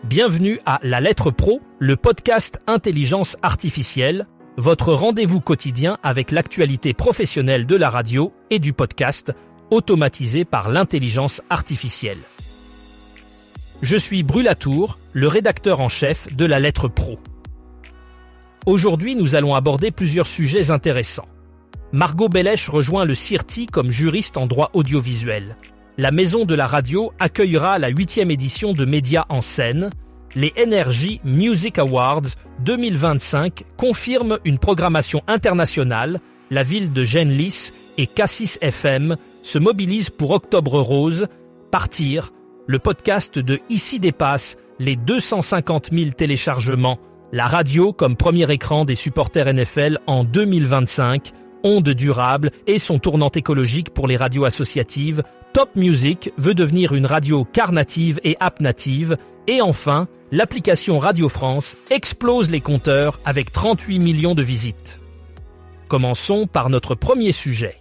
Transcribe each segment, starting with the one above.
Bienvenue à La Lettre Pro, le podcast Intelligence Artificielle, votre rendez-vous quotidien avec l'actualité professionnelle de la radio et du podcast, automatisé par l'intelligence artificielle. Je suis Brulatour, le rédacteur en chef de La Lettre Pro. Aujourd'hui, nous allons aborder plusieurs sujets intéressants. Margot Bellèche rejoint le CIRTI comme juriste en droit audiovisuel. La Maison de la Radio accueillera la 8e édition de Médias en scène. Les NRJ Music Awards 2025 confirment une programmation internationale. La ville de Genlis et Cassis FM se mobilisent pour Octobre Rose. Partir, le podcast de Ici dépasse les 250 000 téléchargements. La radio comme premier écran des supporters NFL en 2025. Onde durable et son tournant écologique pour les radios associatives. Top Music veut devenir une radio car native et app native. Et enfin, l'application Radio France explose les compteurs avec 38 millions de visites. Commençons par notre premier sujet.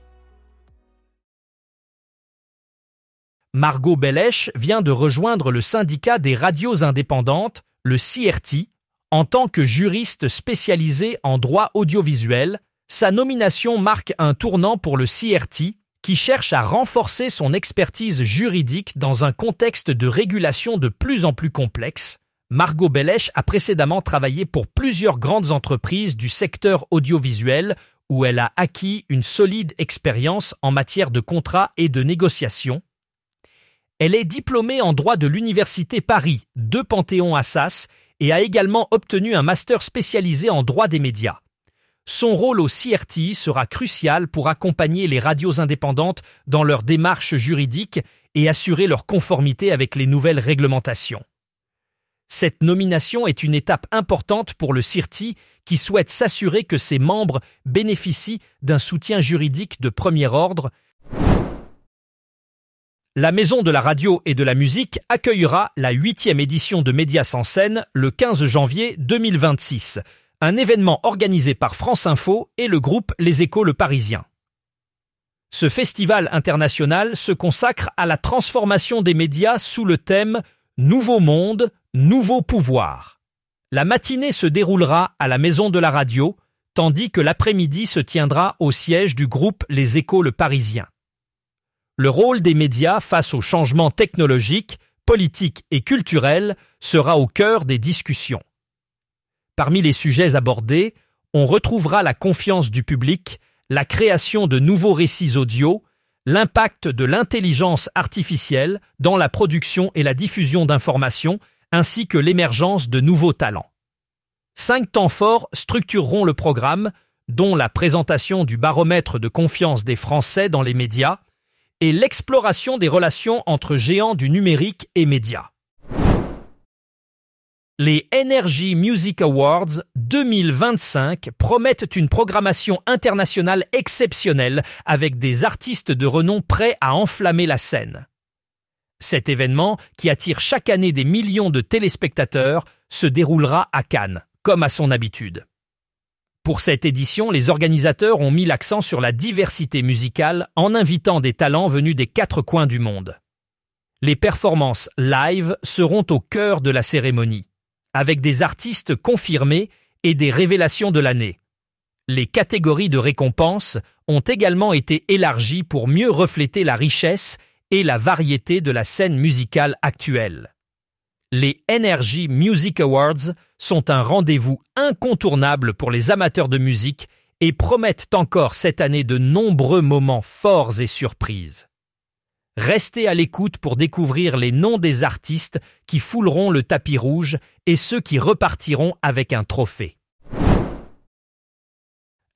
Margot Bellèche vient de rejoindre le syndicat des radios indépendantes, le CIRTI, en tant que juriste spécialisé en droit audiovisuel. Sa nomination marque un tournant pour le CIRTI, qui cherche à renforcer son expertise juridique dans un contexte de régulation de plus en plus complexe. Margot Bellèche a précédemment travaillé pour plusieurs grandes entreprises du secteur audiovisuel où elle a acquis une solide expérience en matière de contrats et de négociation. Elle est diplômée en droit de l'Université Paris de Panthéon-Assas et a également obtenu un master spécialisé en droit des médias. Son rôle au CIRTI sera crucial pour accompagner les radios indépendantes dans leur démarche juridique et assurer leur conformité avec les nouvelles réglementations. Cette nomination est une étape importante pour le CIRTI qui souhaite s'assurer que ses membres bénéficient d'un soutien juridique de premier ordre. La Maison de la Radio et de la Musique accueillera la 8e édition de Médias en scène le 15 janvier 2026. Un événement organisé par France Info et le groupe Les Échos Le Parisien. Ce festival international se consacre à la transformation des médias sous le thème « Nouveau monde, nouveau pouvoir ». La matinée se déroulera à la Maison de la Radio, tandis que l'après-midi se tiendra au siège du groupe Les Échos Le Parisien. Le rôle des médias face aux changements technologiques, politiques et culturels sera au cœur des discussions. Parmi les sujets abordés, on retrouvera la confiance du public, la création de nouveaux récits audio, l'impact de l'intelligence artificielle dans la production et la diffusion d'informations, ainsi que l'émergence de nouveaux talents. 5 temps forts structureront le programme, dont la présentation du baromètre de confiance des Français dans les médias et l'exploration des relations entre géants du numérique et médias. Les NRJ Music Awards 2025 promettent une programmation internationale exceptionnelle avec des artistes de renom prêts à enflammer la scène. Cet événement, qui attire chaque année des millions de téléspectateurs, se déroulera à Cannes, comme à son habitude. Pour cette édition, les organisateurs ont mis l'accent sur la diversité musicale en invitant des talents venus des 4 coins du monde. Les performances live seront au cœur de la cérémonie, avec des artistes confirmés et des révélations de l'année. Les catégories de récompenses ont également été élargies pour mieux refléter la richesse et la variété de la scène musicale actuelle. Les NRJ Music Awards sont un rendez-vous incontournable pour les amateurs de musique et promettent encore cette année de nombreux moments forts et surprises. Restez à l'écoute pour découvrir les noms des artistes qui fouleront le tapis rouge et ceux qui repartiront avec un trophée.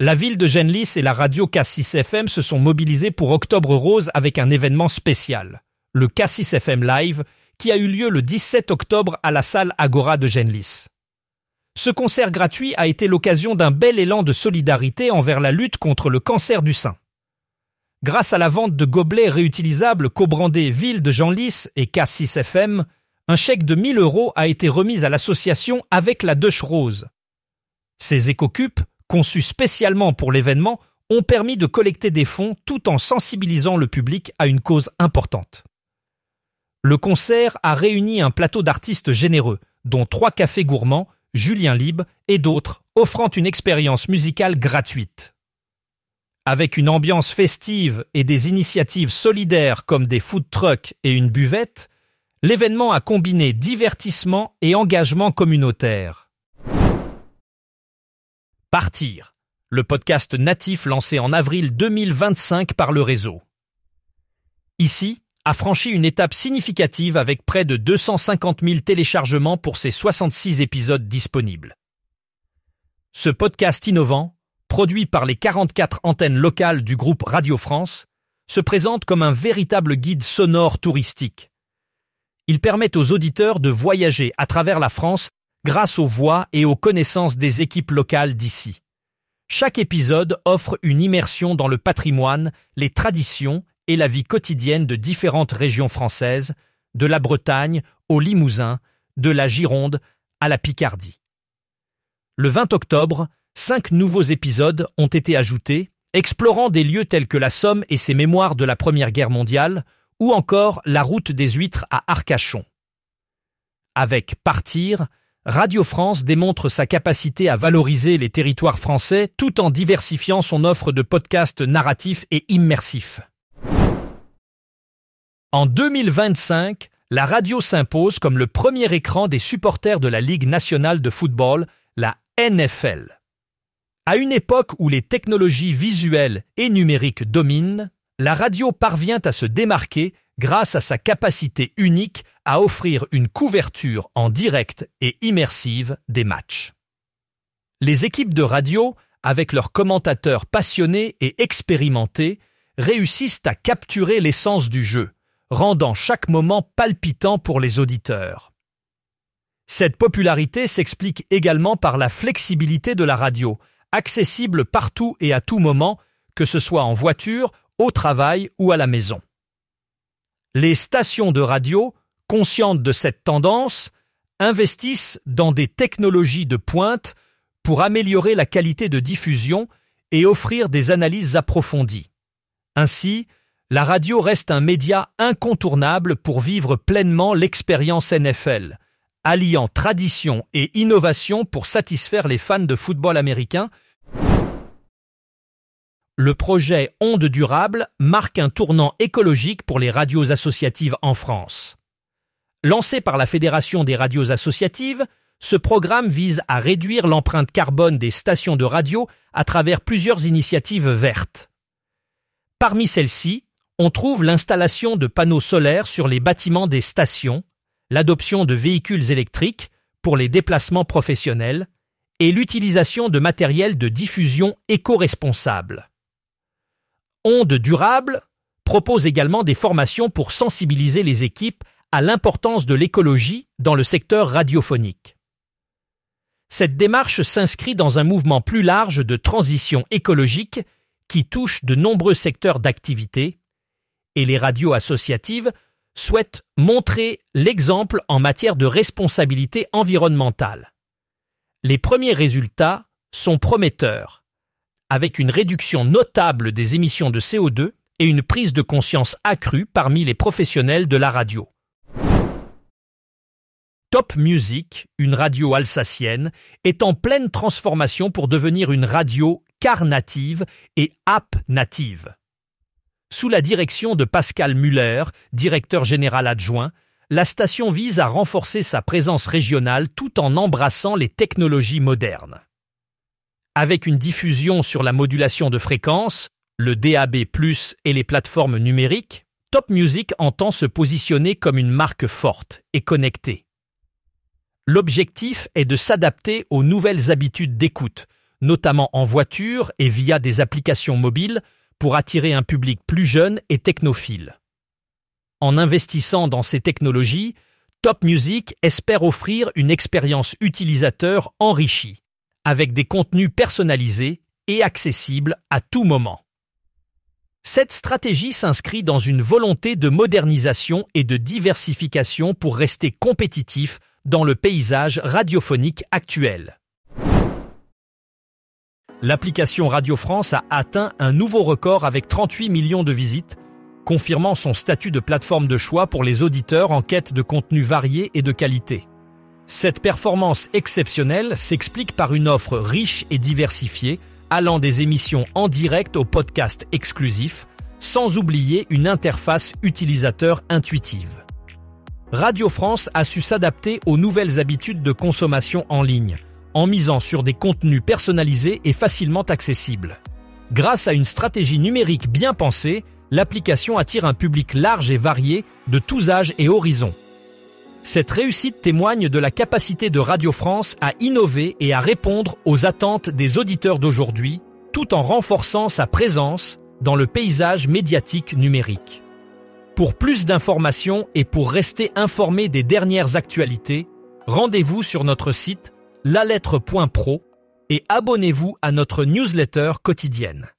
La ville de Genlis et la radio Cassis FM se sont mobilisés pour Octobre Rose avec un événement spécial, le Cassis FM Live, qui a eu lieu le 17 octobre à la salle Agora de Genlis. Ce concert gratuit a été l'occasion d'un bel élan de solidarité envers la lutte contre le cancer du sein. Grâce à la vente de gobelets réutilisables co-brandés Ville de Genlis et Cassis FM, un chèque de 1 000 € a été remis à l'association Avec la Deuche Rose. Ces écocupes, conçus spécialement pour l'événement, ont permis de collecter des fonds tout en sensibilisant le public à une cause importante. Le concert a réuni un plateau d'artistes généreux, dont 3 cafés gourmands, Julien Libre et d'autres, offrant une expérience musicale gratuite. Avec une ambiance festive et des initiatives solidaires comme des food trucks et une buvette, l'événement a combiné divertissement et engagement communautaire. Partir, le podcast natif lancé en avril 2025 par le réseau. Ici, a franchi une étape significative avec près de 250 000 téléchargements pour ses 66 épisodes disponibles. Ce podcast innovant, produit par les 44 antennes locales du groupe Radio France, se présente comme un véritable guide sonore touristique. Il permet aux auditeurs de voyager à travers la France grâce aux voix et aux connaissances des équipes locales d'ici. Chaque épisode offre une immersion dans le patrimoine, les traditions et la vie quotidienne de différentes régions françaises, de la Bretagne au Limousin, de la Gironde à la Picardie. Le 20 octobre, 5 nouveaux épisodes ont été ajoutés, explorant des lieux tels que la Somme et ses mémoires de la Première Guerre mondiale, ou encore la route des huîtres à Arcachon. Avec Partir, Radio France démontre sa capacité à valoriser les territoires français tout en diversifiant son offre de podcasts narratifs et immersifs. En 2025, la radio s'impose comme le premier écran des supporters de la Ligue nationale de football, la NFL. À une époque où les technologies visuelles et numériques dominent, la radio parvient à se démarquer grâce à sa capacité unique à offrir une couverture en direct et immersive des matchs. Les équipes de radio, avec leurs commentateurs passionnés et expérimentés, réussissent à capturer l'essence du jeu, rendant chaque moment palpitant pour les auditeurs. Cette popularité s'explique également par la flexibilité de la radio, accessible partout et à tout moment, que ce soit en voiture, au travail ou à la maison. Les stations de radio, conscientes de cette tendance, investissent dans des technologies de pointe pour améliorer la qualité de diffusion et offrir des analyses approfondies. Ainsi, la radio reste un média incontournable pour vivre pleinement l'expérience NFL, alliant tradition et innovation pour satisfaire les fans de football américain. Le projet Ondes durables marque un tournant écologique pour les radios associatives en France. Lancé par la Fédération des radios associatives, ce programme vise à réduire l'empreinte carbone des stations de radio à travers plusieurs initiatives vertes. Parmi celles-ci, on trouve l'installation de panneaux solaires sur les bâtiments des stations, l'adoption de véhicules électriques pour les déplacements professionnels et l'utilisation de matériel de diffusion éco-responsable. Ondes durables propose également des formations pour sensibiliser les équipes à l'importance de l'écologie dans le secteur radiophonique. Cette démarche s'inscrit dans un mouvement plus large de transition écologique qui touche de nombreux secteurs d'activité, et les radios associatives souhaitent montrer l'exemple en matière de responsabilité environnementale. Les premiers résultats sont prometteurs, avec une réduction notable des émissions de CO2 et une prise de conscience accrue parmi les professionnels de la radio. Top Music, une radio alsacienne, est en pleine transformation pour devenir une radio car native et app native. Sous la direction de Pascal Muller, directeur général adjoint, la station vise à renforcer sa présence régionale tout en embrassant les technologies modernes. Avec une diffusion sur la modulation de fréquences, le DAB+, et les plateformes numériques, Top Music entend se positionner comme une marque forte et connectée. L'objectif est de s'adapter aux nouvelles habitudes d'écoute, notamment en voiture et via des applications mobiles, pour attirer un public plus jeune et technophile. En investissant dans ces technologies, Top Music espère offrir une expérience utilisateur enrichie, avec des contenus personnalisés et accessibles à tout moment. Cette stratégie s'inscrit dans une volonté de modernisation et de diversification pour rester compétitif dans le paysage radiophonique actuel. L'application Radio France a atteint un nouveau record avec 38 millions de visites, confirmant son statut de plateforme de choix pour les auditeurs en quête de contenus variés et de qualité. Cette performance exceptionnelle s'explique par une offre riche et diversifiée, allant des émissions en direct aux podcasts exclusifs, sans oublier une interface utilisateur intuitive. Radio France a su s'adapter aux nouvelles habitudes de consommation en ligne, en misant sur des contenus personnalisés et facilement accessibles. Grâce à une stratégie numérique bien pensée, l'application attire un public large et varié de tous âges et horizons. Cette réussite témoigne de la capacité de Radio France à innover et à répondre aux attentes des auditeurs d'aujourd'hui, tout en renforçant sa présence dans le paysage médiatique numérique. Pour plus d'informations et pour rester informé des dernières actualités, rendez-vous sur notre site lalettre.pro et abonnez-vous à notre newsletter quotidienne.